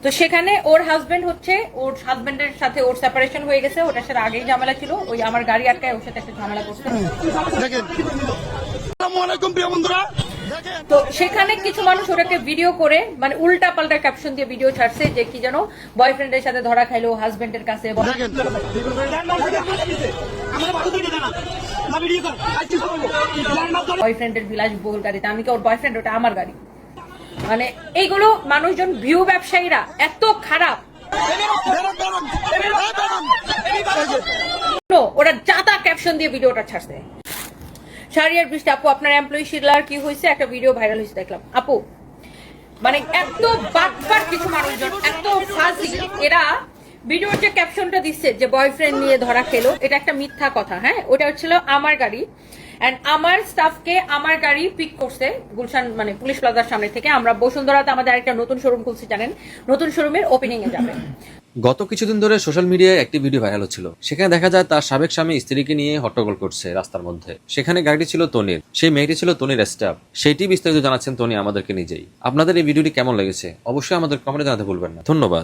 তো সেখানে ওর হাজবেন্ডের সাথে ওর সেপারেশন হয়ে গেছে, ওটার সাথে আগেই ঝামেলা ছিল, ওই আমার গাড়ি আটকায় ওর সাথে একটা ঝামেলা করছে। তো সেখানে কিছু মানুষ ওটাকে ভিডিও করে মানে উল্টা পাল্টা ক্যাপশন দিয়ে ভিডিও ছাড়ছে যে কি যেন বয়ফ্রেন্ডের সাথে ধরা খাইলো হাজবেন্ডের কাছে, বয়ফ্রেন্ডের বিলাসবহুল গাড়িতে। আমি কি ওর বয়ফ্রেন্ড? ওটা আমার গাড়ি। মানে এইগুলো মানুষজন ভিউ ব্যবসায়ীরা এত খারাপ, ওরা জাতা ক্যাপশন দিয়ে ভিডিওটা ছাড়ছে। শাহরিয়ার বৃষ্টি আপু, আপনার এমপ্লয়ি শিলার কি হয়েছে? একটা ভিডিও ভাইরাল হয়েছে দেখলাম। আপু মানে এত বাটপার কিছু মানুষজন, এত ফাজি, এরা ভিডিওর যে ক্যাপশনটা দিচ্ছে যে বয়ফ্রেন্ড নিয়ে ধরা খেলো, এটা একটা মিথ্যা কথা। হ্যাঁ, ওটা হচ্ছিল আমার গাড়ি এন্ড আমার স্টাফকে আমার গাড়ি পিক করছে গুলশান মানে পুলিশ প্লাজার সামনে থেকে। আমরা বসুন্ধরাতে আমাদের একটা নতুন শোরুম খুলছি, জানেন, নতুন শোরুমের ওপেনিং এ যাবে। গত কিছুদিন ধরে সোশ্যাল মিডিয়ায় একটি ভিডিও ভাইরাল হচ্ছিল। সেখানে দেখা যায় তার সাবেক স্বামী স্ত্রীকে নিয়ে হট্টগোল করছে রাস্তার মধ্যে। সেখানে গাড়িটি ছিল তনির, সেই মেয়েটি ছিল তনির স্টাফ। সেইটি বিস্তারিত জানাচ্ছেন তনি আমাদেরকে নিজেই। আপনাদের এই ভিডিওটি কেমন লেগেছে অবশ্যই আমাদের কমেন্টে জানাতে ভুলবেন না। ধন্যবাদ।